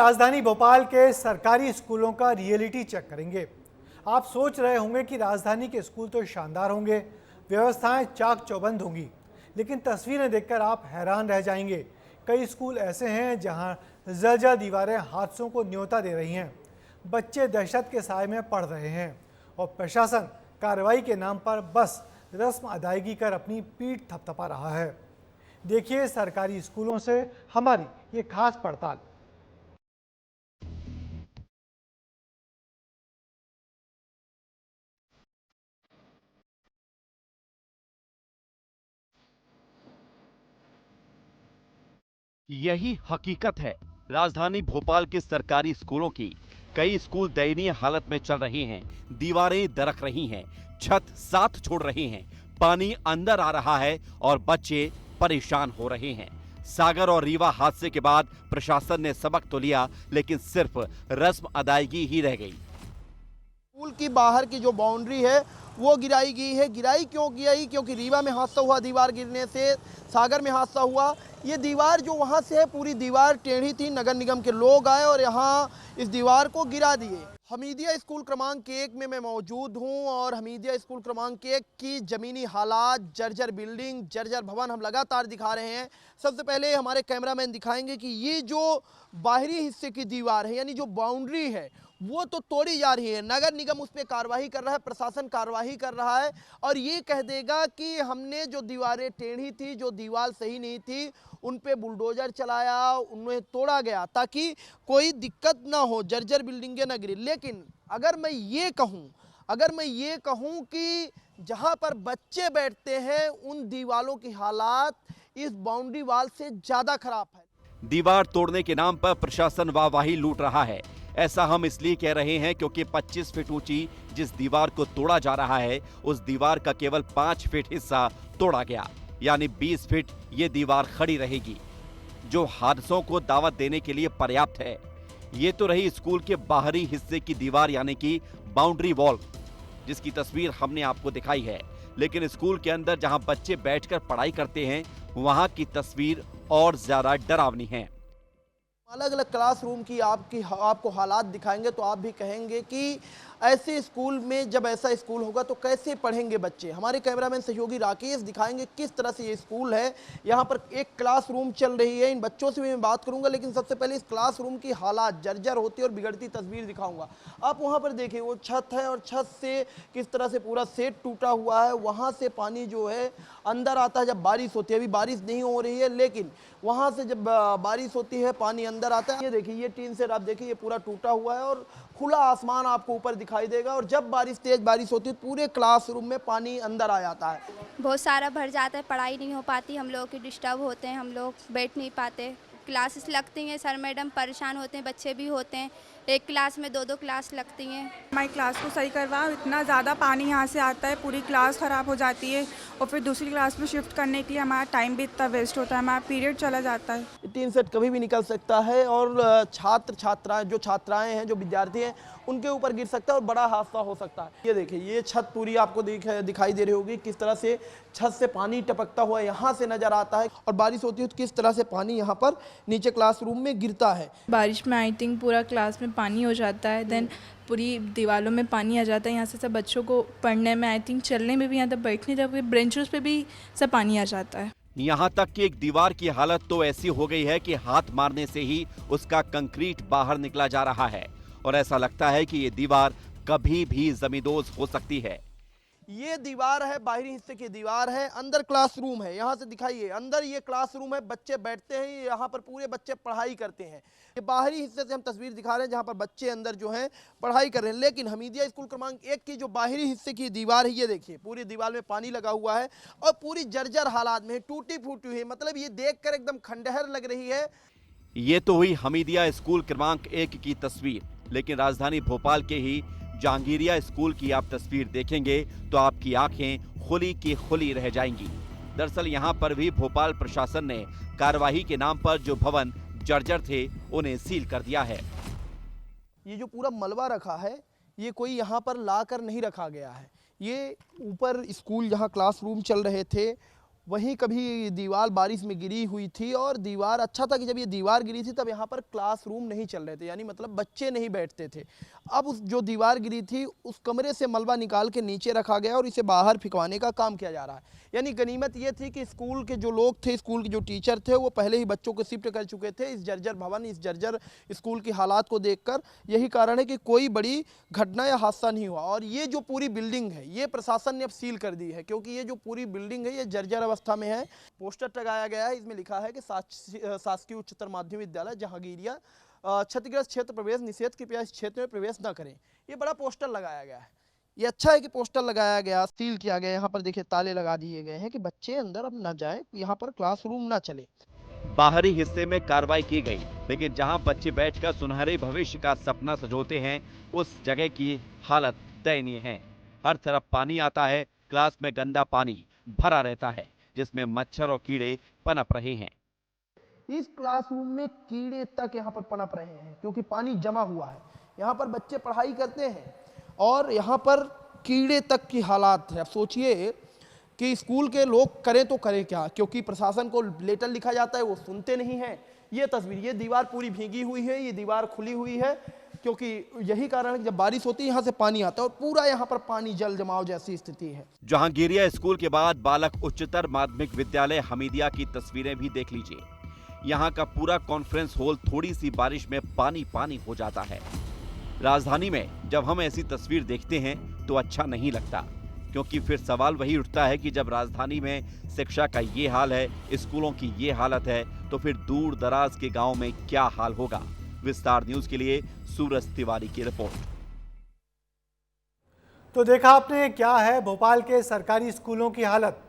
राजधानी भोपाल के सरकारी स्कूलों का रियलिटी चेक करेंगे। आप सोच रहे होंगे कि राजधानी के स्कूल तो शानदार होंगे, व्यवस्थाएं चाक चौबंद होंगी, लेकिन तस्वीरें देखकर आप हैरान रह जाएंगे। कई स्कूल ऐसे हैं जहां जर्जर दीवारें हादसों को न्योता दे रही हैं, बच्चे दहशत के साए में पढ़ रहे हैं और प्रशासन कार्रवाई के नाम पर बस रस्म अदायगी कर अपनी पीठ थपथपा रहा है। देखिए सरकारी स्कूलों से हमारी ये खास पड़ताल। यही हकीकत है राजधानी भोपाल के सरकारी स्कूलों की। कई स्कूल दयनीय हालत में चल रहे हैं, दीवारें दरक रही हैं, छत साथ छोड़ रहे हैं, पानी अंदर आ रहा है और बच्चे परेशान हो रहे हैं। सागर और रीवा हादसे के बाद प्रशासन ने सबक तो लिया, लेकिन सिर्फ रस्म अदायगी ही रह गई। स्कूल की बाहर की जो बाउंड्री है वो गिराई गई है। गिराई क्यों गिराई? क्योंकि रीवा में हादसा हुआ, दीवार गिरने से सागर में हादसा हुआ। ये दीवार जो वहाँ से है, पूरी दीवार टेढ़ी थी। नगर निगम के लोग आए और यहाँ इस दीवार को गिरा दिए। हमीदिया स्कूल क्रमांक 1 में मैं मौजूद हूँ और हमीदिया स्कूल क्रमांक 1 की ज़मीनी हालात, जर्जर बिल्डिंग, जर्जर भवन हम लगातार दिखा रहे हैं। सबसे पहले हमारे कैमरामैन दिखाएंगे कि ये जो बाहरी हिस्से की दीवार है, यानी जो बाउंड्री है, वो तो तोड़ी जा रही है। नगर निगम उस पर कार्रवाई कर रहा है, प्रशासन कार्रवाई कर रहा है और ये कह देगा कि हमने जो दीवारें टेढ़ी थी, जो दीवार सही नहीं थी, उन पे बुलडोजर चलाया, उन्हें तोड़ा गया ताकि कोई दिक्कत ना हो, जर्जर बिल्डिंगें न गिरे। लेकिन अगर मैं ये कहूँ कि जहाँ पर बच्चे बैठते हैं, उन दीवारों की हालात इस बाउंड्री वाल से ज़्यादा खराब है। दीवार तोड़ने के नाम पर प्रशासन वाहवाही लूट रहा है। ऐसा हम इसलिए कह रहे हैं क्योंकि 25 फीट ऊंची जिस दीवार को तोड़ा जा रहा है, उस दीवार का केवल 5 फीट हिस्सा तोड़ा गया, यानी 20 फीट ये दीवार खड़ी रहेगी, जो हादसों को दावत देने के लिए पर्याप्त है। ये तो रही स्कूल के बाहरी हिस्से की दीवार, यानी कि बाउंड्री वॉल, जिसकी तस्वीर हमने आपको दिखाई है। लेकिन स्कूल के अंदर जहां बच्चे बैठकर पढ़ाई करते हैं, वहां की तस्वीर और ज्यादा डरावनी है। अलग अलग क्लासरूम की आपको हालात दिखाएंगे तो आप भी कहेंगे कि ऐसे स्कूल में जब ऐसा स्कूल होगा तो कैसे पढ़ेंगे बच्चे। हमारे कैमरामैन सहयोगी राकेश दिखाएंगे किस तरह से ये स्कूल है। यहाँ पर एक क्लासरूम चल रही है, इन बच्चों से भी मैं बात करूंगा, लेकिन सबसे पहले इस क्लासरूम की हालात जर्जर होती और बिगड़ती तस्वीर दिखाऊंगा। आप वहाँ पर देखिए, वो छत है और छत से किस तरह से पूरा सेट टूटा हुआ है। वहाँ से पानी जो है अंदर आता है जब बारिश होती है। अभी बारिश नहीं हो रही है, लेकिन वहाँ से जब बारिश होती है पानी अंदर आता है। ये देखिए, ये टीन सेट आप देखिए, ये पूरा टूटा हुआ है और खुला आसमान आपको ऊपर दिखाई देगा। और जब तेज बारिश होती है, पूरे क्लासरूम में पानी अंदर आ जाता है। बहुत सारा भर जाता है, पढ़ाई नहीं हो पाती, हम लोग की डिस्टर्ब होते हैं, हम लोग बैठ नहीं पाते, क्लासेस लगती हैं, सर मैडम परेशान होते हैं, बच्चे भी होते हैं, एक क्लास में 2-2 क्लास लगती हैं। हमारी क्लास को सही करवा, इतना ज़्यादा पानी यहाँ से आता है, पूरी क्लास ख़राब हो जाती है और फिर दूसरी क्लास में शिफ्ट करने के लिए हमारा टाइम भी इतना वेस्ट होता है, हमारा पीरियड चला जाता है। टीन सेट कभी भी निकल सकता है और छात्राएं हैं, जो विद्यार्थी हैं, उनके ऊपर गिर सकता है और बड़ा हादसा हो सकता है। ये देखिए, ये छत पूरी आपको दिखाई दे रही होगी किस तरह से छत से पानी टपकता हुआ यहाँ से नजर आता है। और बारिश होती है तो किस तरह से पानी यहाँ पर नीचे क्लासरूम में गिरता है। बारिश में आई थिंक पूरा क्लास में पानी हो जाता है, देन पूरी दीवारों में पानी आ जाता है। यहाँ से सब बच्चों को पढ़ने में, आई थिंक चलने में भी, यहाँ तक बैठने जब ब्रेंचेस पे भी सब पानी आ जाता है। यहाँ तक कि एक दीवार की हालत तो ऐसी हो गई है कि हाथ मारने से ही उसका कंक्रीट बाहर निकला जा रहा है और ऐसा लगता है कि ये दीवार कभी भी जमींदोज हो सकती है। ये दीवार है, बाहरी हिस्से की दीवार है, अंदर क्लासरूम है। यहाँ से दिखाइए, अंदर ये क्लासरूम है, बच्चे बैठते हैं, यहाँ पर पूरे बच्चे पढ़ाई करते हैं। ये बाहरी हिस्से से हम तस्वीर दिखा रहे हैं जहाँ पर बच्चे अंदर जो हैं पढ़ाई कर रहे हैं। लेकिन हमीदिया स्कूल क्रमांक 1 की जो बाहरी हिस्से की दीवार है, ये देखिए, पूरी दीवार में पानी लगा हुआ है और पूरी जर्जर हालात में, टूटी फूटी हुई, मतलब ये देखकर एकदम खंडहर लग रही है। ये तो हुई हमीदिया स्कूल क्रमांक 1 की तस्वीर, लेकिन राजधानी भोपाल के ही जहांगीरिया स्कूल की आप तस्वीर देखेंगे तो आपकी आंखें खुली की खुली रह जाएंगी। दरअसल यहाँ पर भी भोपाल प्रशासन ने कार्रवाई के नाम पर जो भवन जर्जर थे, उन्हें सील कर दिया है। ये जो पूरा मलबा रखा है, ये कोई यहाँ पर ला कर नहीं रखा गया है। ये ऊपर स्कूल जहाँ क्लासरूम चल रहे थे, वहीं कभी दीवार बारिश में गिरी हुई थी और दीवार अच्छा था कि जब ये दीवार गिरी थी तब यहाँ पर क्लासरूम नहीं चल रहे थे, यानी मतलब बच्चे नहीं बैठते थे। अब उस जो दीवार गिरी थी उस कमरे से मलबा निकाल के नीचे रखा गया और इसे बाहर फिकवाने का काम किया जा रहा है। यानी गनीमत ये थी कि स्कूल के जो लोग थे, स्कूल के जो टीचर थे, वो पहले ही बच्चों को शिफ्ट कर चुके थे इस जर्जर भवन, इस जर्जर स्कूल की हालात को देखकर। यही कारण है कि कोई बड़ी घटना या हादसा नहीं हुआ। और ये जो पूरी बिल्डिंग है ये प्रशासन ने अब सील कर दी है, क्योंकि ये जो पूरी बिल्डिंग है ये जर्जर अवस्था में है। पोस्टर लगाया गया है, इसमें लिखा है कि शासकीय उच्चतर माध्यमिक विद्यालय जहांगीरिया क्षतिग्रस्त क्षेत्र प्रवेश निषेध, कृपया इस क्षेत्र में प्रवेश न करें। ये बड़ा पोस्टर लगाया गया है। ये अच्छा है कि पोस्टर लगाया गया, सील किया गया। यहाँ पर देखिए ताले लगा दिए गए हैं कि बच्चे अंदर अब न जाए, यहाँ पर क्लासरूम ना चले। बाहरी हिस्से में कार्रवाई की गई, लेकिन जहां बच्चे बैठकर सुनहरे भविष्य का सपना सजोते हैं उस जगह की हालत दयनीय है। हर तरफ पानी आता है, क्लास में गंदा पानी भरा रहता है जिसमें मच्छर और कीड़े पनप रहे हैं। इस क्लासरूम में कीड़े तक यहाँ पर पनप रहे हैं क्योंकि पानी जमा हुआ है। यहाँ पर बच्चे पढ़ाई करते हैं और यहाँ पर कीड़े तक की हालात है। अब सोचिए कि स्कूल के लोग करें तो करें क्या, क्योंकि प्रशासन को लेटर लिखा जाता है, वो सुनते नहीं हैं। ये तस्वीर, ये दीवार पूरी भीगी हुई है, ये दीवार खुली हुई है, क्योंकि यही कारण है कि जब बारिश होती है यहाँ से पानी आता है और पूरा यहाँ पर पानी जल जमाव जैसी स्थिति है। जहांगीरिया स्कूल के बाद बालक उच्चतर माध्यमिक विद्यालय हमीदिया की तस्वीरें भी देख लीजिए। यहाँ का पूरा कॉन्फ्रेंस हॉल थोड़ी सी बारिश में पानी पानी हो जाता है। राजधानी में जब हम ऐसी तस्वीर देखते हैं तो अच्छा नहीं लगता, क्योंकि फिर सवाल वही उठता है कि जब राजधानी में शिक्षा का ये हाल है, स्कूलों की ये हालत है, तो फिर दूर दराज के गांव में क्या हाल होगा। विस्तार न्यूज के लिए सूरज तिवारी की रिपोर्ट। तो देखा आपने क्या है भोपाल के सरकारी स्कूलों की हालत।